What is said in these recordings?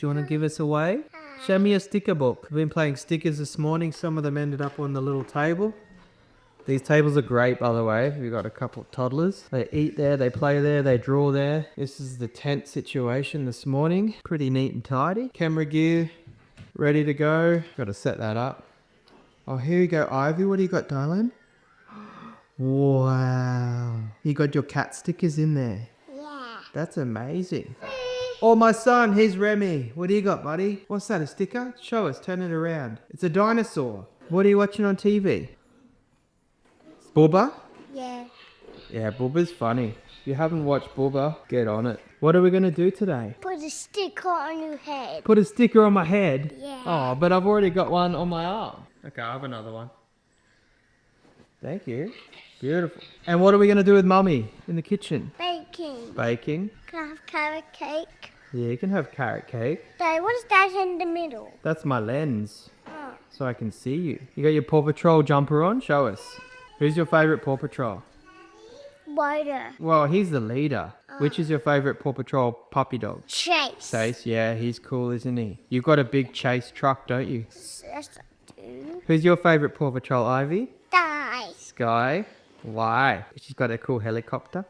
Do you want to give us away? Show me your sticker book. We've been playing stickers this morning. Some of them ended up on the little table. These tables are great, by the way. We've got a couple of toddlers. They eat there, they play there, they draw there. This is the tent situation this morning. Pretty neat and tidy. Camera gear, ready to go. Got to set that up. Oh, here you go, Ivy. What do you got, darling? Wow. You got your cat stickers in there. Yeah. That's amazing. Oh, my son, here's Remy. What do you got, buddy? What's that, a sticker? Show us, turn it around. It's a dinosaur. What are you watching on TV? Bubba? Yeah. Yeah, Bubba's funny. If you haven't watched Bubba, get on it. What are we going to do today? Put a sticker on your head. Put a sticker on my head? Yeah. Oh, but I've already got one on my arm. Okay, I'll have another one. Thank you. Beautiful. And what are we going to do with Mummy in the kitchen? Baking. Baking. Can I have carrot cake? Yeah, you can have carrot cake. Dad, what is that in the middle? That's my lens, Oh. so I can see you. You got your Paw Patrol jumper on? Show us. Who's your favourite Paw Patrol? Water. Well, he's the leader. Which is your favourite Paw Patrol puppy dog? Chase. Chase, yeah, he's cool, isn't he? You've got a big Chase truck, don't you? Yes, I do. Who's your favourite Paw Patrol, Ivy? Die. Sky. Why? She's got a cool helicopter.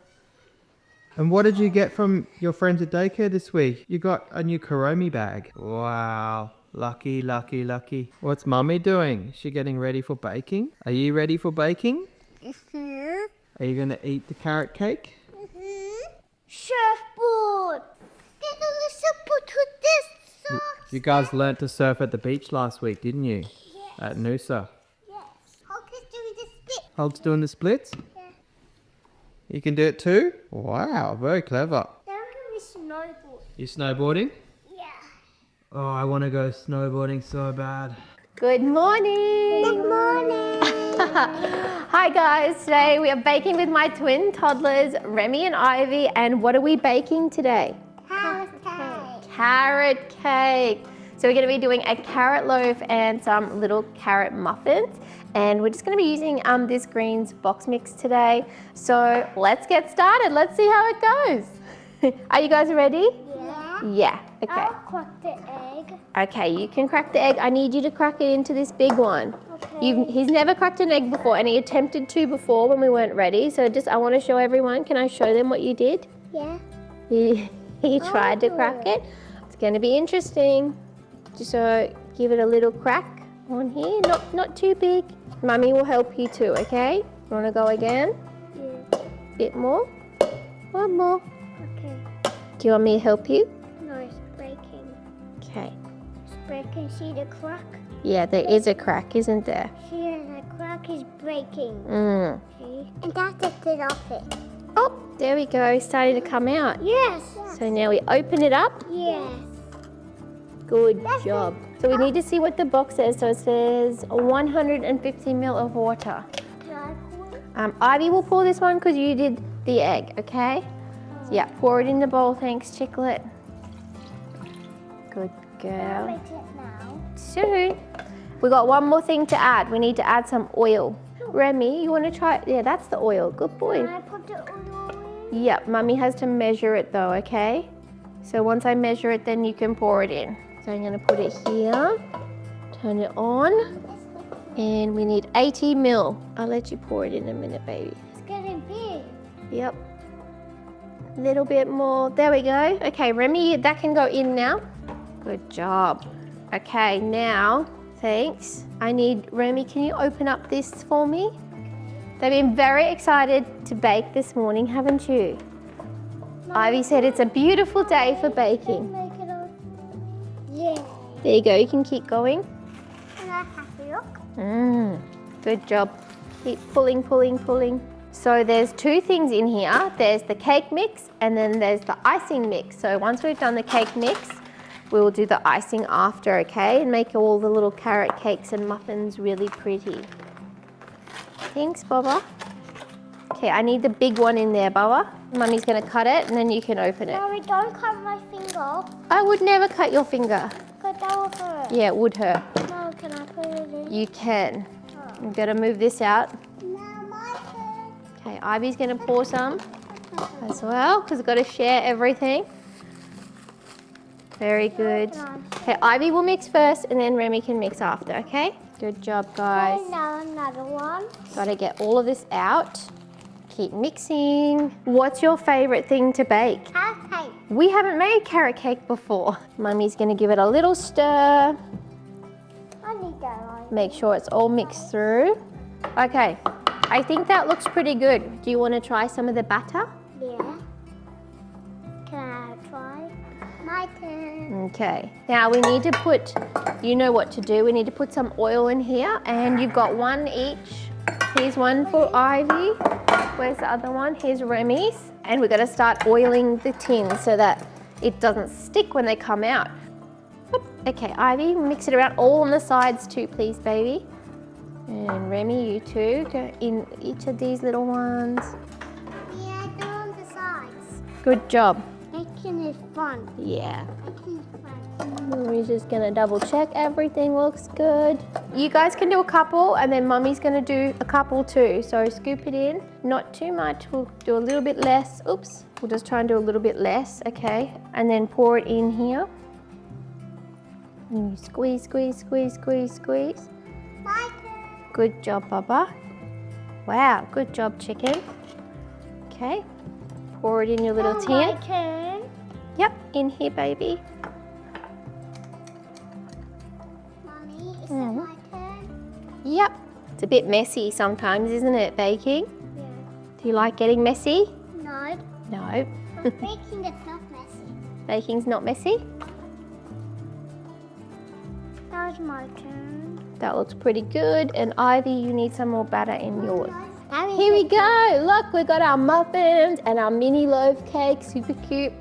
And what did you get from your friends at daycare this week? You got a new Kuromi bag. Wow. Lucky, lucky, lucky. What's Mummy doing? Is she getting ready for baking? Are you ready for baking? Mm-hmm. Are you going to eat the carrot cake? Mm-hmm. Surfboard. Get on the surfboard with this socks. You guys learnt to surf at the beach last week, didn't you? Yes. At Noosa. Yes. Hulk is doing the split. Hulk's doing the splits? Yeah. You can do it too? Wow, very clever. Then we snowboard. You snowboarding? Yeah. Oh, I want to go snowboarding so bad. Good morning. Good morning. Hi guys, today we are baking with my twin toddlers, Remy and Ivy, and what are we baking today? Carrot cake. Carrot cake. So we're going to be doing a carrot loaf and some little carrot muffins, and we're just going to be using this greens box mix today. So let's get started. Let's see how it goes. Are you guys ready? Yeah. Yeah, okay. I'll crack the egg. Okay, you can crack the egg. I need you to crack it into this big one. Okay. He's never cracked an egg before, and he attempted to before when we weren't ready. So I want to show everyone. Can I show them what you did? Yeah. He tried to crack it. It's going to be interesting. Just so give it a little crack on here. Not too big. Mummy will help you too, okay? You want to go again? Yeah. Bit more. One more. Okay. Do you want me to help you? No, it's breaking. Okay. It's breaking. See the crack? Yeah, there is a crack, isn't there? See, the crack is breaking. See? And that's it off it. Oh, there we go. Starting to come out. Yes. So now we open it up. Yes. Good job. So we need to see what the box says. So it says 150 ml of water. Can I pour it? Ivy will pour this one because you did the egg, okay? So yeah, pour it in the bowl. Thanks, Chicklet. Good I'll girl. make it now. Soon. We got one more thing to add. We need to add some oil. Remy, you want to try? Yeah, that's the oil. Good boy. Can I put the oil in? Yep, Mummy has to measure it though, okay? So once I measure it, then you can pour it in. So I'm going to put it here, turn it on, and we need 80 ml. I'll let you pour it in a minute, baby. It's getting big. Yep. A little bit more. There we go. Okay, Remy, that can go in now. Good job. Okay, now, thanks. I need, Remy, can you open up this for me? They've been very excited to bake this morning, haven't you? Ivy said it's a beautiful day for baking. Make it on. Yeah. There you go, you can keep going. And I have a look. Good job. Keep pulling, pulling, pulling. So there's two things in here. There's the cake mix and then there's the icing mix. So once we've done the cake mix, we will do the icing after, okay? And make all the little carrot cakes and muffins really pretty. Thanks, Baba. Okay, I need the big one in there, Baba. Mummy's gonna cut it and then you can open it. Mommy, don't cut my finger. I would never cut your finger. Because that will hurt. Yeah, it would hurt. Mom, can I put it in? You can. I'm gonna move this out. Now my turn. Okay, Ivy's gonna pour some as well because we've got to share everything. Very good. Okay, Ivy will mix first and then Remy can mix after, okay? Good job, guys. Another one. Gotta get all of this out. Keep mixing. What's your favorite thing to bake? Carrot cake. We haven't made carrot cake before. Mummy's gonna give it a little stir. I need that one. Make sure it's all mixed through. Okay, I think that looks pretty good. Do you want to try some of the batter? Yeah. Can I try? My turn. Okay, now we need to put, you know what to do. We need to put some oil in here and you've got one each. Here's one for Ivy. Where's the other one? Here's Remy's. And we're gonna start oiling the tin so that it doesn't stick when they come out. Okay, Ivy, mix it around all on the sides too, please, baby. And Remy, you too, go in each of these little ones. Yeah, do on the sides. Good job. Making is fun. Yeah. Making is fun. We're just gonna double check everything looks good. You guys can do a couple and then Mummy's gonna do a couple too. So scoop it in, not too much, we'll do a little bit less. Oops, we'll just try and do a little bit less, okay? And then pour it in here. And you squeeze, squeeze, squeeze, squeeze, squeeze. My turn. Good job, Bubba. Wow, good job, chicken. Okay, pour it in your little tin. My turn. Yep, in here, baby. Mommy, is it my turn? Yep. It's a bit messy sometimes, isn't it, baking? Yeah. Do you like getting messy? No. No. But baking is not messy. Baking's not messy? That was my turn. That looks pretty good. And Ivy, you need some more batter in yours. That is Here we it. go. Look, we've got our muffins and our mini loaf cake. Super cute.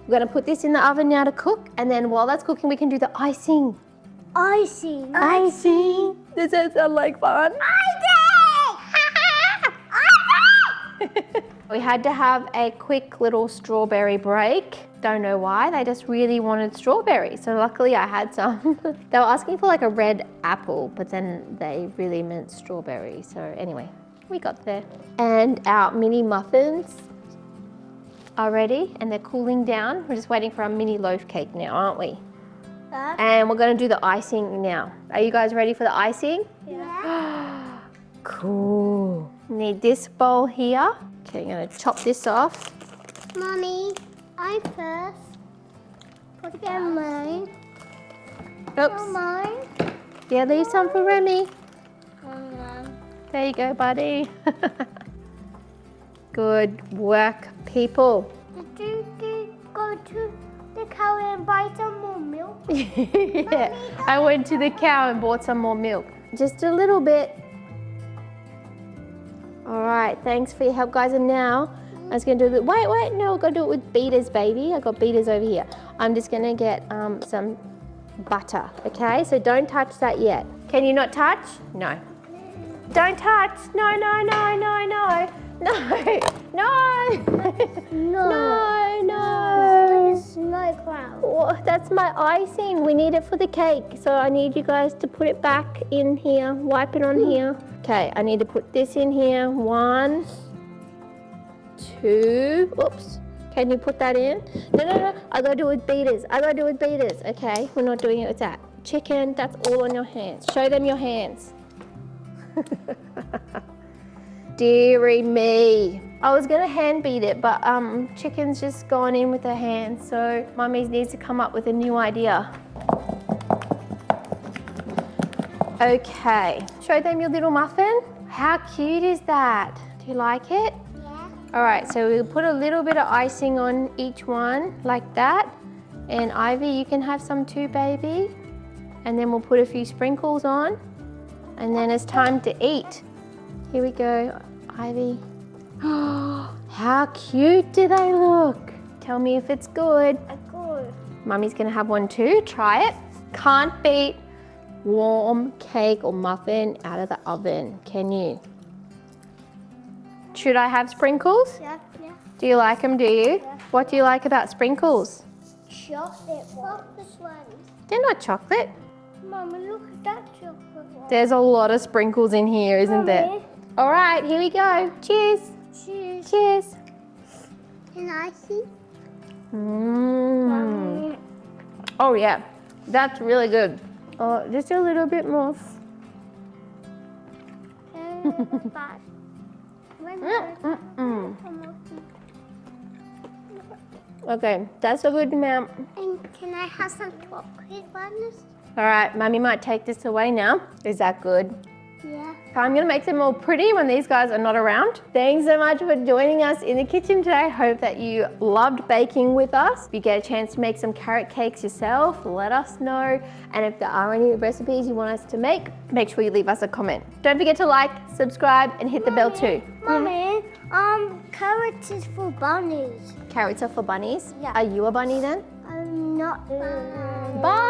We're going to put this in the oven now to cook. And then while that's cooking, we can do the icing. Icing. Icing. Does that sound like fun? We had to have a quick little strawberry break. Don't know why, they just really wanted strawberries. So luckily I had some. They were asking for like a red apple, but then they really meant strawberry. So anyway, we got there. And our mini muffins are ready and they're cooling down. We're just waiting for our mini loaf cake now, aren't we? And we're gonna do the icing now. Are you guys ready for the icing? Yeah. Cool. Need this bowl here. Okay, I'm gonna chop this off. Mommy, I'm first. Put them mine. Oops. Mine. Yeah, leave some for Remy. Um, There you go, buddy. Good work, people. Did you go to the cow and buy some more milk? Yeah, I went to the cow and bought some more milk. Just a little bit. All right, thanks for your help, guys. And now I was gonna do it. Wait, no, I've got to do it with beaters, baby. I got beaters over here. I'm just gonna get some butter, okay? So don't touch that yet. Can you not touch? No. Don't touch. No, no, no, no, no. No, no. No. No. It's no crown. Oh, that's my icing. We need it for the cake. So I need you guys to put it back in here. Wipe it on here. Okay, I need to put this in here. 1, 2. Oops. Can you put that in? No. I gotta do it with beaters. Okay, we're not doing it with that. Chicken, that's all on your hands. Show them your hands. Dearie me. I was gonna hand beat it, but chicken's just gone in with her hands, so Mummy needs to come up with a new idea. Okay, show them your little muffin. How cute is that? Do you like it? Yeah. All right, so we'll put a little bit of icing on each one like that. And Ivy, you can have some too, baby. And then we'll put a few sprinkles on. And then it's time to eat. Here we go, Ivy. Oh, how cute do they look? Tell me if it's good. Good. Mummy's gonna have one too, try it. Can't beat warm cake or muffin out of the oven, can you? Should I have sprinkles? Yeah. Do you like them, do you? Yeah. What do you like about sprinkles? Chocolate one. They're not chocolate. Mommy, look at that chocolate one. There's a lot of sprinkles in here, isn't there? Mommy. All right, here we go. Cheers. Cheers. Cheers. Can I see? Mmm. Oh yeah, that's really good. Oh, just a little bit more. But when Okay, that's a good amount. and can I have some chocolate buns? All right, Mummy might take this away now. Is that good? Yeah. I'm gonna make them all pretty when these guys are not around. Thanks so much for joining us in the kitchen today. Hope that you loved baking with us. If you get a chance to make some carrot cakes yourself, let us know. And if there are any recipes you want us to make sure you leave us a comment. Don't forget to like, subscribe, and hit the bell too. Mommy, carrots is for bunnies. Carrots are for bunnies. Yeah. Are you a bunny then? I'm not. Bye.